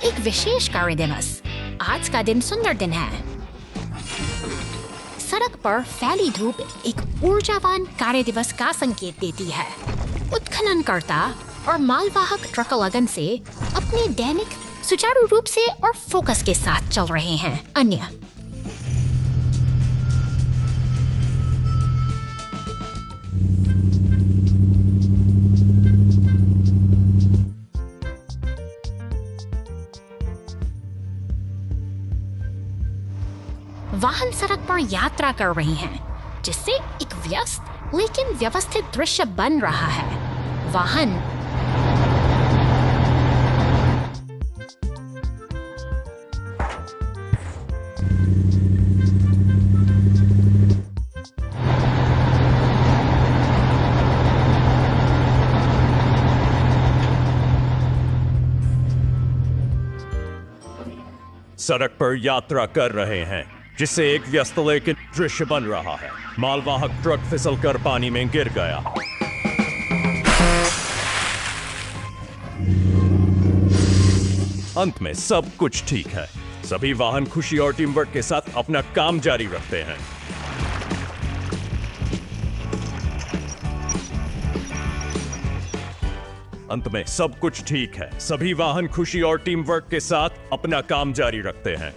एक विशेष कार्य दिवस। आज का दिन सुंदर दिन है। सड़क पर फैली धूप एक ऊर्जावान कार्य दिवस का संकेत देती है। उत्खननकर्ता और मालवाहक ट्रक लगन से अपने दैनिक सुचारू रूप से और फोकस के साथ चल रहे हैं। अन्य वाहन सड़क पर यात्रा कर रही हैं, जिससे एक व्यस्त लेकिन व्यवस्थित दृश्य बन रहा है। वाहन सड़क पर यात्रा कर रहे हैं, जिससे एक व्यस्त लेकिन दृश्य बन रहा है। मालवाहक ट्रक फिसलकर पानी में गिर गया। अंत में सब कुछ ठीक है। सभी वाहन खुशी और टीम वर्क के साथ अपना काम जारी रखते हैं। अंत में सब कुछ ठीक है। सभी वाहन खुशी और टीम वर्क के साथ अपना काम जारी रखते हैं।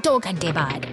दो घंटे बाद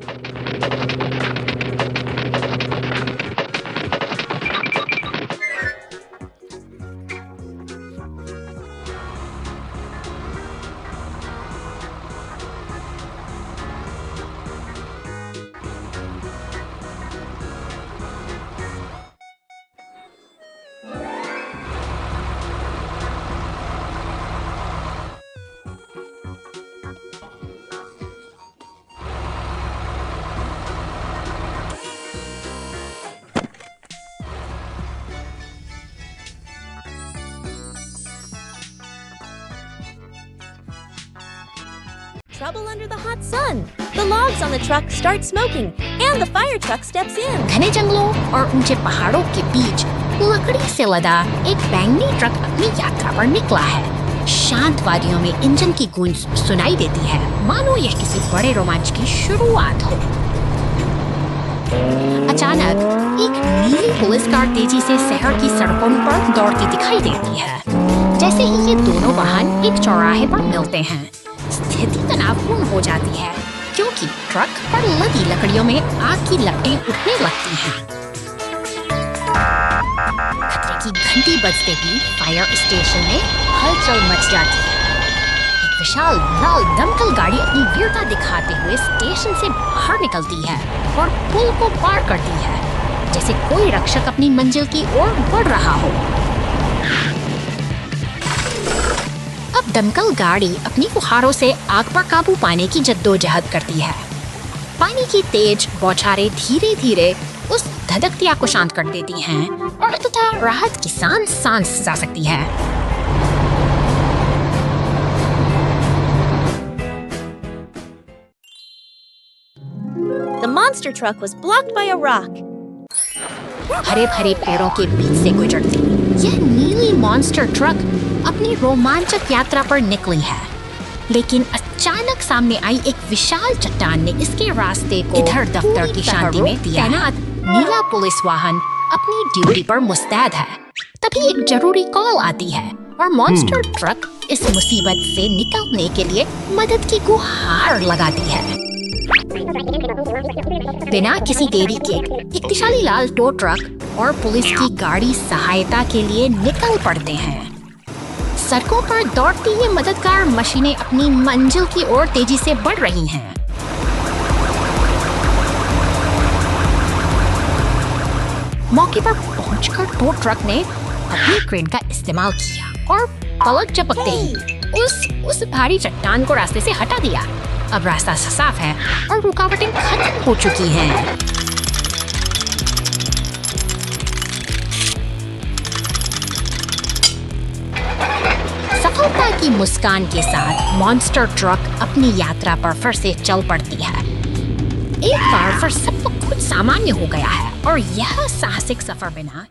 Trouble under the hot sun. The logs on the truck start smoking, and the fire truck steps in. घने जंगलों और ऊंचे पहाड़ों के बीच लकड़ी से लदा एक बैंगनी ट्रक अपनी यात्रा पर निकला है। शांत वादियों में इंजन की गूंज सुनाई देती है, मानो यह किसी बड़े रोमांच की शुरुआत हो। अचानक एक नीली पुलिस कार तेजी से शहर की सड़कों पर दौड़ती दिखाई देती है। जैसे ही ये दोनों वाहन एक चौराहे पर मिलते हैं, स्थिति तनावपूर्ण हो जाती है, क्योंकि ट्रक पर लदी लकड़ियों में आग की लपटें उठने लगती हैं। खतरे की घंटी बजते ही फायर स्टेशन में हलचल मच जाती है। एक विशाल लाल दमकल गाड़ी अपनी वीरता दिखाते हुए स्टेशन से बाहर निकलती है और पुल को पार करती है, जैसे कोई रक्षक अपनी मंजिल की ओर बढ़ रहा हो। दमकल गाड़ी अपनी फुहारों से आग पर काबू पाने की जद्दोजहद करती है। पानी की तेज बौछारें धीरे धीरे उस धधकती आग को शांत कर देती हैं और तथा राहत की सांस जा सकती है। The monster truck was blocked by a rock. हरे भरे पेड़ों के बीच से गुजरती यह नीली मॉन्स्टर ट्रक अपनी रोमांचक यात्रा पर निकली है, लेकिन अचानक सामने आई एक विशाल चट्टान ने इसके रास्ते को इधर दफ्तर की शांति में दिया। तैनात नीला पुलिस वाहन अपनी ड्यूटी पर मुस्तैद है। तभी एक जरूरी कॉल आती है और मॉन्स्टर ट्रक इस मुसीबत से निकलने के लिए मदद की गुहार लगाती है। बिना किसी देरी के एक दिशाली लाल टो ट्रक और पुलिस की गाड़ी सहायता के लिए निकल पड़ते हैं। सड़कों पर दौड़ती ये मददगार मशीनें अपनी मंजिल की ओर तेजी से बढ़ रही हैं। मौके पर पहुंचकर टो ट्रक ने अपनी क्रेन का इस्तेमाल किया और पलक झपकते ही उस भारी चट्टान को रास्ते से हटा दिया। अब रास्ता साफ है और रुकावटें खत्म हो चुकी हैं। सफलता की मुस्कान के साथ मॉन्स्टर ट्रक अपनी यात्रा पर फिर से चल पड़ती है। एक बार फिर सब कुछ सामान्य हो गया है और यह साहसिक सफर बिना